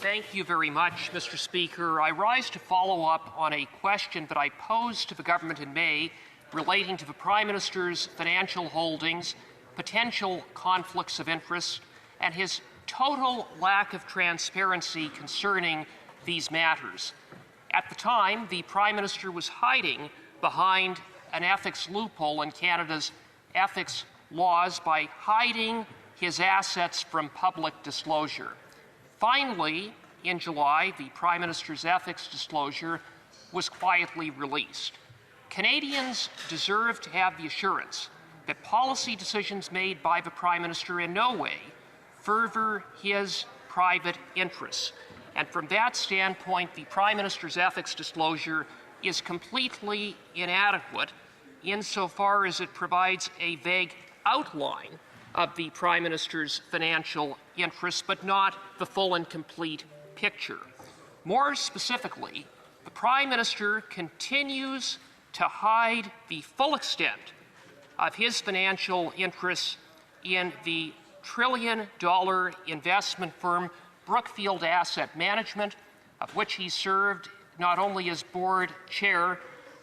Thank you very much, Mr. Speaker. I rise to follow up on a question that I posed to the government in May relating to the Prime Minister's financial holdings, potential conflicts of interest, and his total lack of transparency concerning these matters. At the time, the Prime Minister was hiding behind an ethics loophole in Canada's ethics laws by hiding his assets from public disclosure. Finally, in July, the Prime Minister's ethics disclosure was quietly released. Canadians deserve to have the assurance that policy decisions made by the Prime Minister in no way further his private interests. And from that standpoint, the Prime Minister's ethics disclosure is completely inadequate insofar as it provides a vague outline of the Prime Minister's financial interests, but not the full and complete picture. More specifically, the Prime Minister continues to hide the full extent of his financial interests in the trillion-dollar investment firm Brookfield Asset Management, of which he served not only as board chair,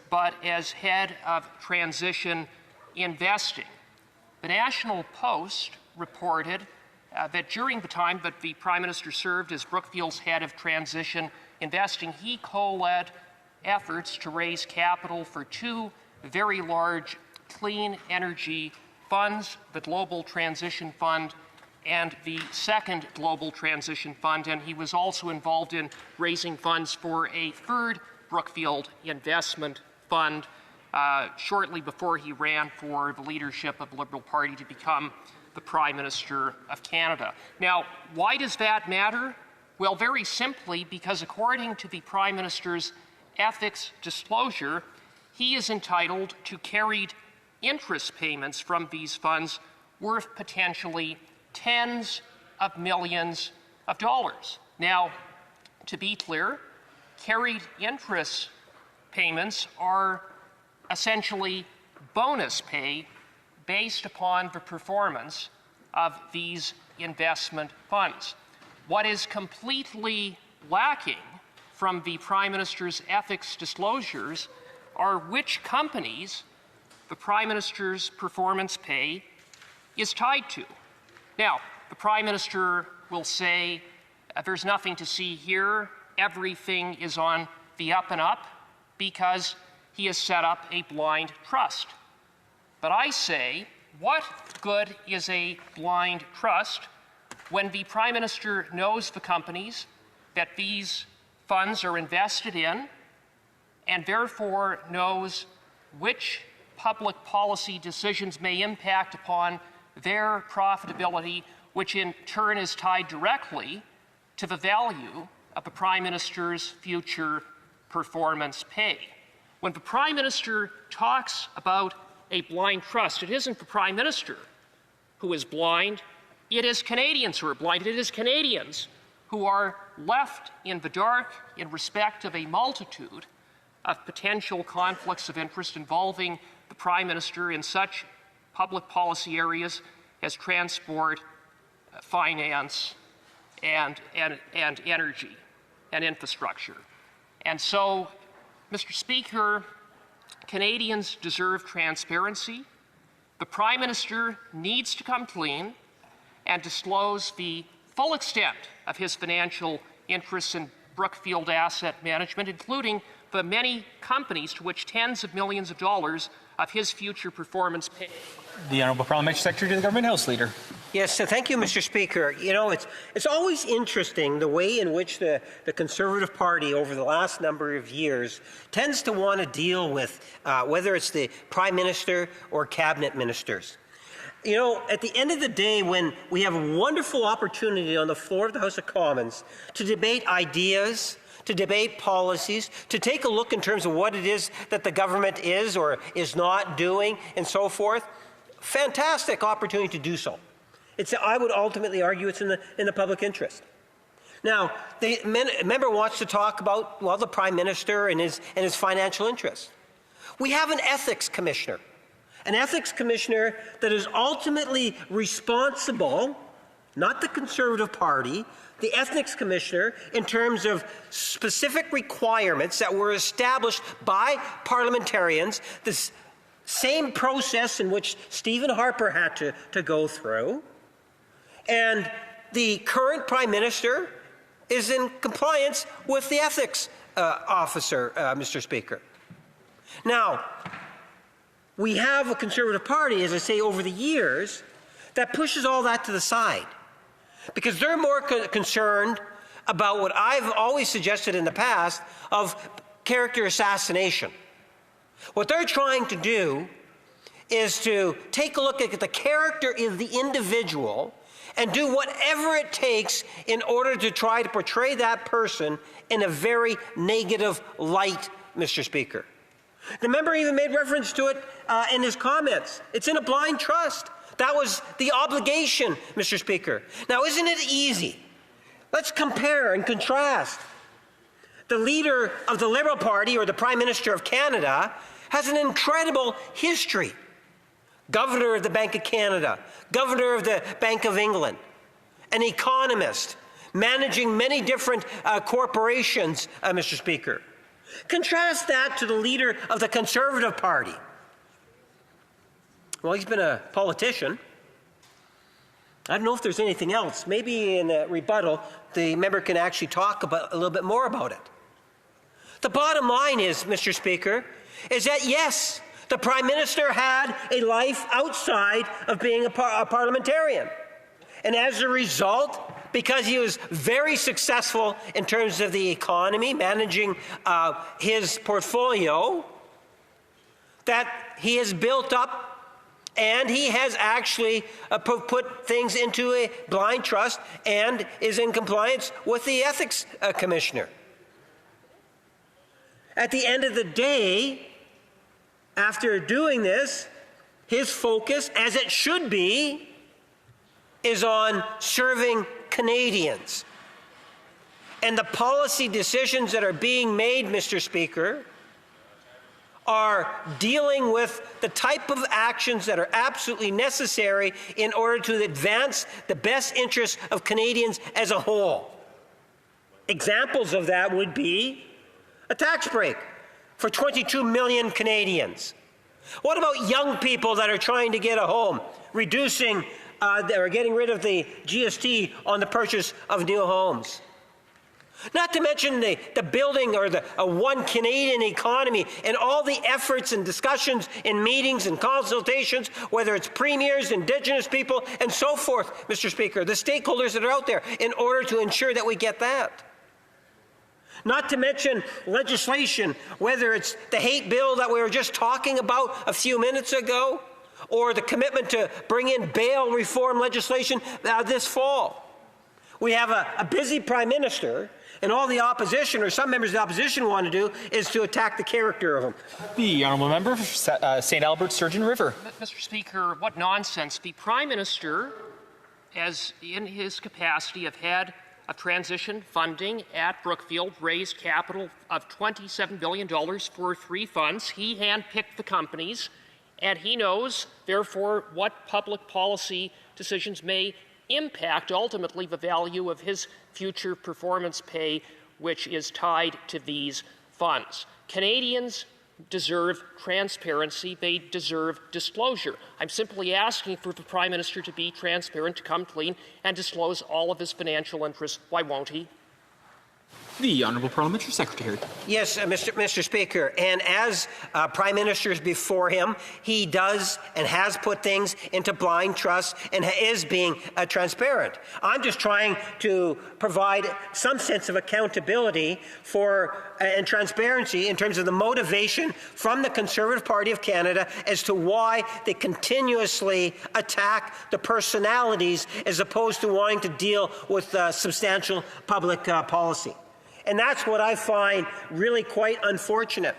but as head of transition investing. The National Post reported that during the time that the Prime Minister served as Brookfield's head of transition investing, he co-led efforts to raise capital for two very large clean energy funds, the Global Transition Fund and the second Global Transition Fund, and he was also involved in raising funds for a third Brookfield investment fund shortly before he ran for the leadership of the Liberal Party to become the Prime Minister of Canada. Now, why does that matter? Well, very simply because according to the Prime Minister's ethics disclosure, he is entitled to carried interest payments from these funds worth potentially tens of millions of dollars. Now, to be clear, carried interest payments are essentially bonus pay based upon the performance of these investment funds. What is completely lacking from the Prime Minister's ethics disclosures are which companies the Prime Minister's performance pay is tied to. Now, the Prime Minister will say, there's nothing to see here, everything is on the up and up, because he has set up a blind trust. But I say, what good is a blind trust when the Prime Minister knows the companies that these funds are invested in and therefore knows which public policy decisions may impact upon their profitability, which in turn is tied directly to the value of the Prime Minister's future performance pay? When the Prime Minister talks about a blind trust, it isn't the Prime Minister who is blind, it is Canadians who are blind. It is Canadians who are left in the dark in respect of a multitude of potential conflicts of interest involving the Prime Minister in such public policy areas as transport, finance, and energy and infrastructure. And so, Mr. Speaker, Canadians deserve transparency. The Prime Minister needs to come clean and disclose the full extent of his financial interests in Brookfield Asset Management, including the many companies to which tens of millions of dollars of his future performance pay. The Honourable Parliamentary Secretary to the Government House Leader. Yes, thank you, Mr. Speaker. You know, it's always interesting the way in which the Conservative Party over the last number of years tends to want to deal with whether it's the Prime Minister or Cabinet Ministers. You know, at the end of the day, when we have a wonderful opportunity on the floor of the House of Commons to debate ideas, to debate policies, to take a look in terms of what it is that the government is or is not doing, and so forth, fantastic opportunity to do so. I would ultimately argue it's in the public interest. Now, the member wants to talk about, well, the Prime Minister and his financial interests. We have an ethics commissioner that is ultimately responsible not the Conservative Party, the Ethics Commissioner, in terms of specific requirements that were established by parliamentarians, this same process in which Stephen Harper had to go through, and the current Prime Minister is in compliance with the ethics officer, Mr. Speaker. Now, we have a Conservative Party, as I say, over the years, that pushes all that to the side, because they're more concerned about what I've always suggested in the past of character assassination. What they're trying to do is to take a look at the character of the individual and do whatever it takes in order to try to portray that person in a very negative light, Mr. Speaker. The member even made reference to it in his comments. It's in a blind trust. That was the obligation, Mr. Speaker. Now, isn't it easy? Let's compare and contrast. The leader of the Liberal Party, or the Prime Minister of Canada, has an incredible history. Governor of the Bank of Canada, Governor of the Bank of England, an economist, managing many different corporations, Mr. Speaker. Contrast that to the leader of the Conservative Party. Well, he's been a politician. I don't know if there's anything else. Maybe in a rebuttal, the member can actually talk a little bit more about it. The bottom line is, Mr. Speaker, is that yes, the Prime Minister had a life outside of being a parliamentarian. And as a result, because he was very successful in terms of the economy, managing his portfolio, that he has built up and he has actually put things into a blind trust and is in compliance with the Ethics Commissioner. At the end of the day, after doing this, his focus, as it should be, is on serving Canadians. And the policy decisions that are being made, Mr. Speaker, are dealing with the type of actions that are absolutely necessary in order to advance the best interests of Canadians as a whole. Examples of that would be a tax break for 22 million Canadians. What about young people that are trying to get a home, reducing or getting rid of the GST on the purchase of new homes? Not to mention the building or the one Canadian economy and all the efforts and discussions in meetings and consultations, whether it's premiers, Indigenous people, and so forth, Mr. Speaker, the stakeholders that are out there, in order to ensure that we get that. Not to mention legislation, whether it's the hate bill that we were just talking about a few minutes ago, or the commitment to bring in bail reform legislation this fall. We have a busy Prime Minister, and all the opposition, or some members of the opposition, want to do is to attack the character of him. The honourable member for St. Albert, Sturgeon River. Mr. Speaker, what nonsense. The Prime Minister, as in his capacity of head of transition funding at Brookfield, raised capital of $27 billion for 3 funds. He handpicked the companies, and he knows, therefore, what public policy decisions may impact ultimately the value of his future performance pay, which is tied to these funds. Canadians deserve transparency. They deserve disclosure. I'm simply asking for the Prime Minister to be transparent, to come clean, and disclose all of his financial interests. Why won't he? The Honourable Parliamentary Secretary. Yes, Mr. Speaker, and as Prime Ministers before him, he does and has put things into blind trust and is being transparent. I'm just trying to provide some sense of accountability for and transparency in terms of the motivation from the Conservative Party of Canada as to why they continuously attack the personalities as opposed to wanting to deal with substantial public policy. And that's what I find really quite unfortunate.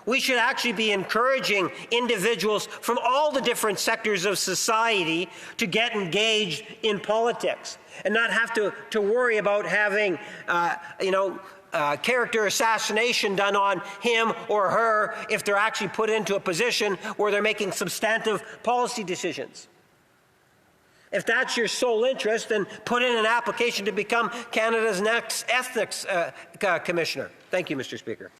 We should actually be encouraging individuals from all the different sectors of society to get engaged in politics and not have to worry about having, character assassination done on him or her if they're actually put into a position where they're making substantive policy decisions. if that's your sole interest, then put in an application to become Canada's next ethics commissioner. Thank you, Mr. Speaker.